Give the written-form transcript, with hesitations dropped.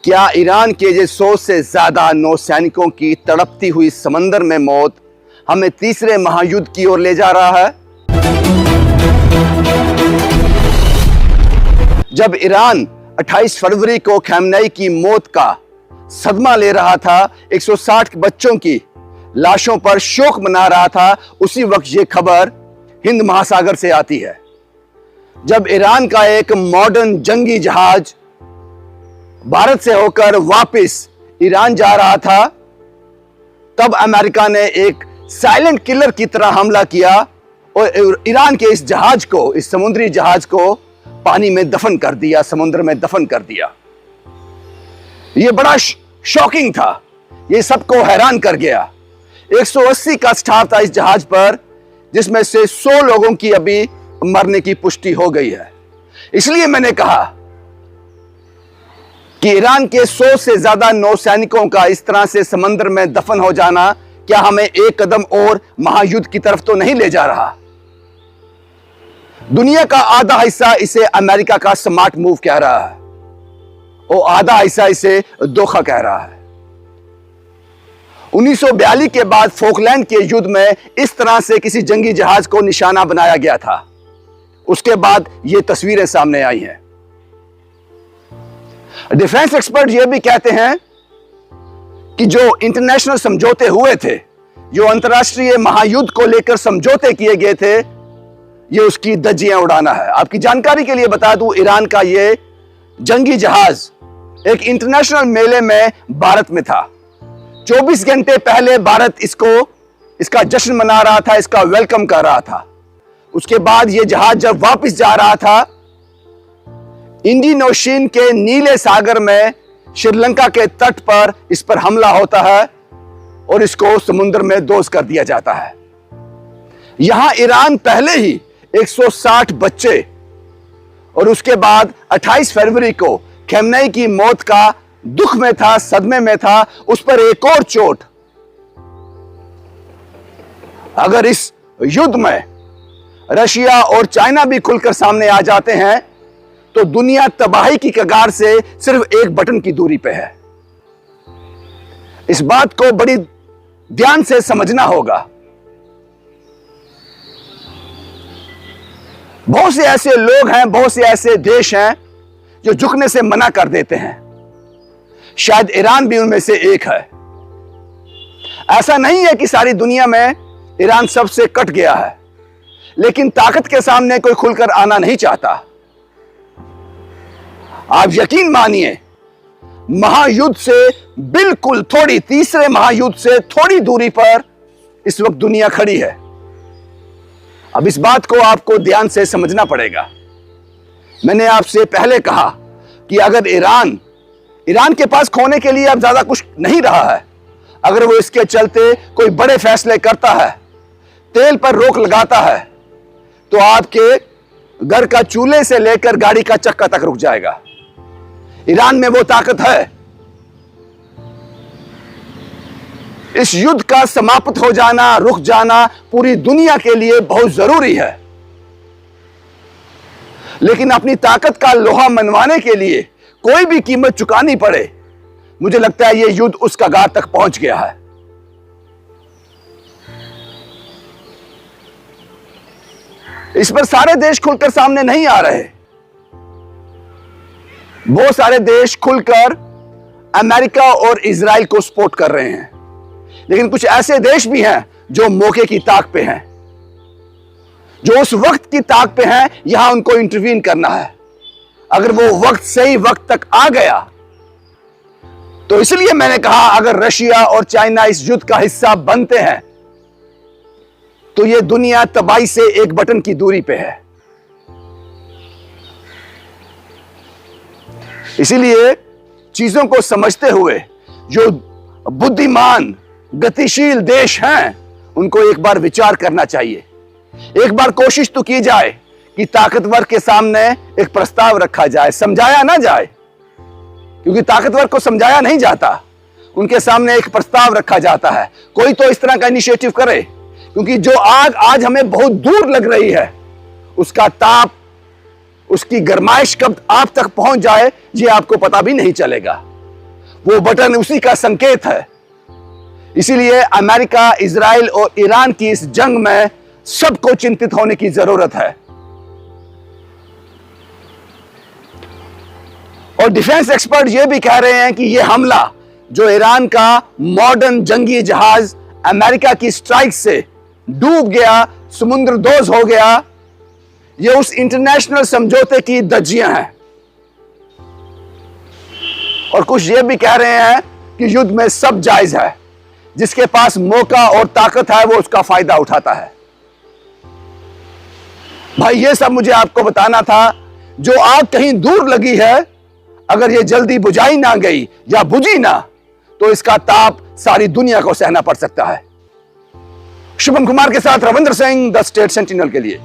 क्या ईरान के ये 100 से ज्यादा नौसैनिकों की तड़पती हुई समंदर में मौत हमें तीसरे महायुद्ध की ओर ले जा रहा है? जब ईरान 28 फरवरी को खamenei की मौत का सदमा ले रहा था, 160 बच्चों की लाशों पर शोक मना रहा था, उसी वक्त यह खबर हिंद महासागर से आती है। जब ईरान का एक मॉडर्न जंगी जहाज भारत से होकर वापस ईरान जा रहा था, तब अमेरिका ने एक साइलेंट किलर की तरह हमला किया और ईरान के इस जहाज को, इस समुद्री जहाज को पानी में दफन कर दिया, समुद्र में दफन कर दिया। यह बड़ा शॉकिंग था, यह सबको हैरान कर गया। 180 का स्टाफ था इस जहाज पर, जिसमें से 100 लोगों की अभी मरने की पुष्टि हो गई है। इसलिए मैंने कहा कि ईरान के 100 से ज्यादा नौसैनिकों का इस तरह से समंदर में दफन हो जाना क्या हमें एक कदम और महायुद्ध की तरफ तो नहीं ले जा रहा? दुनिया का आधा हिस्सा इसे अमेरिका का स्मार्ट मूव कह रहा है और आधा हिस्सा इसे धोखा कह रहा है। 1942 के बाद फोकलैंड के युद्ध में इस तरह से किसी जंगी जहाज को निशाना बनाया गया था। उसके बाद ये तस्वीरें सामने आई हैं। डिफेंस एक्सपर्ट ये भी कहते हैं कि जो इंटरनेशनल समझौते हुए थे, जो अंतर्राष्ट्रीय महायुद्ध को लेकर समझौते किए गए थे, ये उसकी धज्जियां उड़ाना है। आपकी जानकारी के लिए बता दूं, ईरान का ये जंगी जहाज एक इंटरनेशनल मेले में भारत में था। 24 घंटे पहले भारत इसका जश्न मना रहा था, इसका वेलकम कर रहा था। उसके बाद यह जहाज जब वापस जा रहा था, इंडियन ओशन के नीले सागर में श्रीलंका के तट पर इस पर हमला होता है और इसको समुद्र में दोष कर दिया जाता है। यहां ईरान पहले ही 160 बच्चे और उसके बाद 28 फरवरी को खamenei की मौत का दुख में था, सदमे में था, उस पर एक और चोट। अगर इस युद्ध में रशिया और चाइना भी खुलकर सामने आ जाते हैं तो दुनिया तबाही की कगार से सिर्फ एक बटन की दूरी पे है। इस बात को बड़ी ध्यान से समझना होगा। बहुत से ऐसे लोग हैं, बहुत से ऐसे देश हैं जो झुकने से मना कर देते हैं। शायद ईरान भी उनमें से एक है। ऐसा नहीं है कि सारी दुनिया में ईरान सबसे कट गया है, लेकिन ताकत के सामने कोई खुलकर आना नहीं चाहता। आप यकीन मानिए, महायुद्ध से बिल्कुल तीसरे महायुद्ध से थोड़ी दूरी पर इस वक्त दुनिया खड़ी है। अब इस बात को आपको ध्यान से समझना पड़ेगा। मैंने आपसे पहले कहा कि अगर ईरान के पास खोने के लिए अब ज्यादा कुछ नहीं रहा है, अगर वो इसके चलते कोई बड़े फैसले करता है, तेल पर रोक लगाता है, तो आपके घर का चूल्हे से लेकर गाड़ी का चक्का तक रुक जाएगा। ईरान में वो ताकत है। इस युद्ध का समाप्त हो जाना, रुक जाना पूरी दुनिया के लिए बहुत जरूरी है, लेकिन अपनी ताकत का लोहा मनवाने के लिए कोई भी कीमत चुकानी पड़े, मुझे लगता है यह युद्ध उस कगार तक पहुंच गया है। इस पर सारे देश खुलकर सामने नहीं आ रहे। बहुत सारे देश खुलकर अमेरिका और इजराइल को सपोर्ट कर रहे हैं, लेकिन कुछ ऐसे देश भी हैं जो मौके की ताक पे हैं, जो उस वक्त की ताक पे हैं, यहां उनको इंटरवीन करना है। अगर वो वक्त सही वक्त तक आ गया तो इसलिए मैंने कहा, अगर रशिया और चाइना इस युद्ध का हिस्सा बनते हैं तो ये दुनिया तबाही से एक बटन की दूरी पे है। इसीलिए चीजों को समझते हुए जो बुद्धिमान गतिशील देश हैं, उनको एक बार विचार करना चाहिए। एक बार कोशिश तो की जाए कि ताकतवर के सामने एक प्रस्ताव रखा जाए, समझाया ना जाए, क्योंकि ताकतवर को समझाया नहीं जाता, उनके सामने एक प्रस्ताव रखा जाता है। कोई तो इस तरह का इनिशिएटिव करे, क्योंकि जो आग आज हमें बहुत दूर लग रही है, उसका ताप, उसकी गर्माइश कब आप तक पहुंच जाए ये आपको पता भी नहीं चलेगा। वो बटन उसी का संकेत है। इसीलिए अमेरिका, इजराइल और ईरान की इस जंग में सबको चिंतित होने की जरूरत है। और डिफेंस एक्सपर्ट यह भी कह रहे हैं कि यह हमला जो ईरान का मॉडर्न जंगी जहाज अमेरिका की स्ट्राइक से डूब गया, समुद्रदोज हो गया, यह उस इंटरनेशनल समझौते की धज्जियां हैं। और कुछ यह भी कह रहे हैं कि युद्ध में सब जायज है, जिसके पास मौका और ताकत है वो उसका फायदा उठाता है। भाई ये सब मुझे आपको बताना था। जो आग कहीं दूर लगी है, अगर ये जल्दी बुझाई ना गई या बुझी ना, तो इसका ताप सारी दुनिया को सहना पड़ सकता है। शुभम कुमार के साथ Ravindra Singh, the state sentinel के लिए।